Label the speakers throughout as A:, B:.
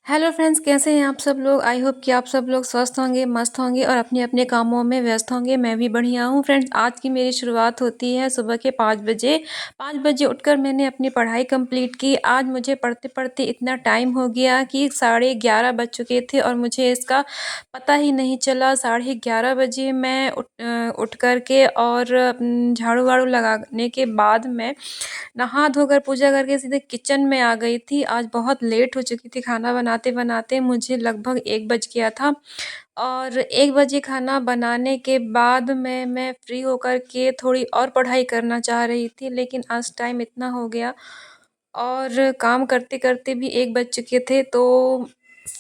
A: Hello friends, कैसे हैं आप सब लोग। आई होप कि आप सब लोग स्वस्थ होंगे, मस्त होंगे और अपने अपने कामों में व्यस्त होंगे। मैं भी बढ़िया हूँ फ्रेंड्स। आज की मेरी शुरुआत होती है सुबह के 5 बजे। 5 बजे उठकर मैंने अपनी पढ़ाई कंप्लीट की। आज मुझे पढ़ते पढ़ते इतना टाइम हो गया कि 11:30 बज चुके थे और मुझे इसका पता ही नहीं चला। 11:30 बजे मैं उठ करके और झाड़ू वाड़ू लगाने के बाद मैं नहा धोकर पूजा करके सीधे किचन में आ गई थी। आज बहुत लेट हो चुकी थी खाना बनाते-बनाते, मुझे लगभग 1 बज गया था और 1 बजे खाना बनाने के बाद मैं फ्री होकर के थोड़ी और पढ़ाई करना चाह रही थी, लेकिन आज टाइम इतना हो गया और काम करते-करते भी 1 बज चुके थे, तो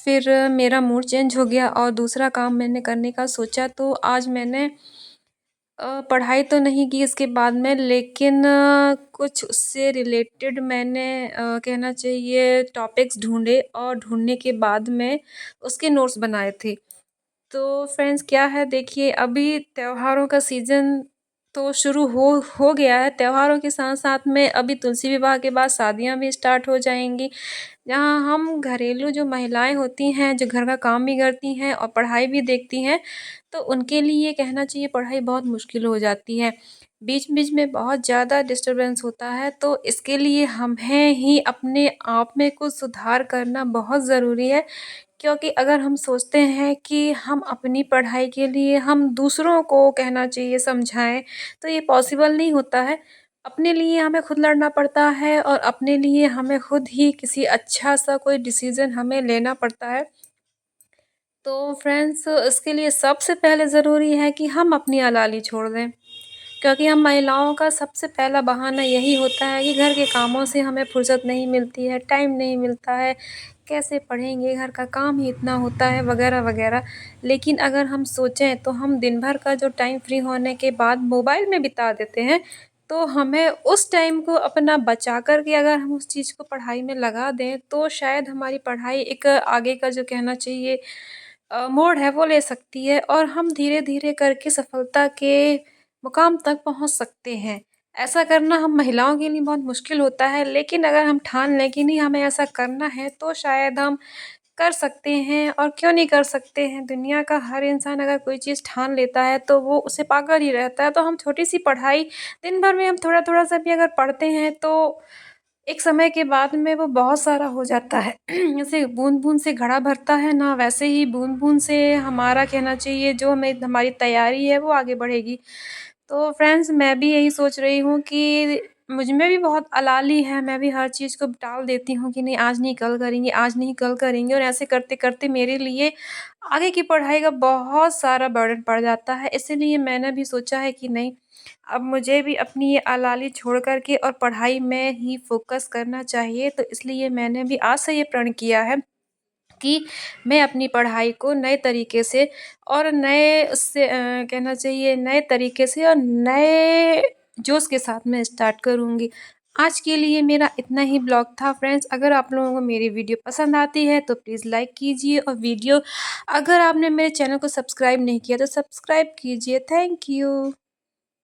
A: फिर मेरा मूड चेंज हो गया और दूसरा काम मैंने करने का सोचा। तो आज मैंने पढ़ाई तो नहीं की इसके बाद में, लेकिन कुछ उससे रिलेटेड मैंने कहना चाहिए टॉपिक्स ढूँढे और ढूँढने के बाद में उसके नोट्स बनाए थे। तो फ्रेंड्स क्या है, देखिए अभी त्योहारों का सीज़न तो शुरू हो गया है। त्योहारों के साथ-साथ में अभी तुलसी विवाह के बाद शादियाँ भी स्टार्ट हो जाएँगी। जहाँ हम घरेलू जो महिलाएँ होती हैं, जो घर का काम भी करती हैं और पढ़ाई भी देखती हैं, तो उनके लिए कहना चाहिए पढ़ाई बहुत मुश्किल हो जाती है। बीच-बीच में बहुत ज़्यादा डिस्टर्बेंस होता है, तो इसके लिए हमें ही अपने आप में कुछ सुधार करना बहुत ज़रूरी है। क्योंकि अगर हम सोचते हैं कि हम अपनी पढ़ाई के लिए हम दूसरों को कहना चाहिए समझाएँ, तो ये पॉसिबल नहीं होता है। अपने लिए हमें खुद लड़ना पड़ता है और अपने लिए हमें खुद ही किसी अच्छा-सा कोई डिसीज़न हमें लेना पड़ता है। तो फ्रेंड्स इसके लिए सबसे पहले ज़रूरी है कि हम अपनी अलाली छोड़ दें। क्योंकि हम महिलाओं का सबसे पहला बहाना यही होता है कि घर के कामों से हमें फुर्सत नहीं मिलती है, टाइम नहीं मिलता है, कैसे पढ़ेंगे, घर का काम ही इतना होता है वगैरह-वगैरह। लेकिन अगर हम सोचें तो हम दिन भर का जो टाइम फ्री होने के बाद मोबाइल में बिता देते हैं, तो हमें उस टाइम को अपना बचा कर के अगर हम उस चीज़ को पढ़ाई में लगा दें, तो शायद हमारी पढ़ाई एक आगे का जो कहना चाहिए मोड़ है वो ले सकती है और हम धीरे-धीरे करके सफलता के मुकाम तक पहुँच सकते हैं। ऐसा करना हम महिलाओं के लिए बहुत मुश्किल होता है, लेकिन अगर हम ठान लें कि नहीं हमें ऐसा करना है, तो शायद हम कर सकते हैं और क्यों नहीं कर सकते हैं। दुनिया का हर इंसान अगर कोई चीज़ ठान लेता है, तो वो उसे पाकर ही रहता है। तो हम छोटी-सी पढ़ाई दिन भर में हम थोड़ा-थोड़ा सा भी अगर पढ़ते हैं, तो एक समय के बाद में वो बहुत सारा हो जाता है। जैसे बूँद-बूँद से घड़ा भरता है ना, वैसे ही बूँद-बूँद से हमारा कहना चाहिए जो हमें हमारी तैयारी है वो आगे बढ़ेगी। तो फ्रेंड्स मैं भी यही सोच रही हूँ कि मुझ में भी बहुत अलाली है, मैं भी हर चीज़ को टाल देती हूँ कि नहीं आज नहीं कल करेंगे, आज नहीं कल करेंगे और ऐसे करते-करते मेरे लिए आगे की पढ़ाई का बहुत सारा बर्डन पड़ जाता है। इसीलिए मैंने भी सोचा है कि नहीं, अब मुझे भी अपनी ये अलाली छोड़ कर के और पढ़ाई में ही फ़ोकस करना चाहिए। तो इसलिए मैंने भी आज से ये प्रण किया है कि मैं अपनी पढ़ाई को नए तरीके से और नए उससे कहना चाहिए नए तरीके से और नए जोश के साथ मैं स्टार्ट करूँगी। आज के लिए मेरा इतना ही ब्लॉग था फ्रेंड्स। अगर आप लोगों को मेरी वीडियो पसंद आती है तो प्लीज़ लाइक कीजिए और वीडियो अगर आपने मेरे चैनल को सब्सक्राइब नहीं किया तो सब्सक्राइब कीजिए। Thank you.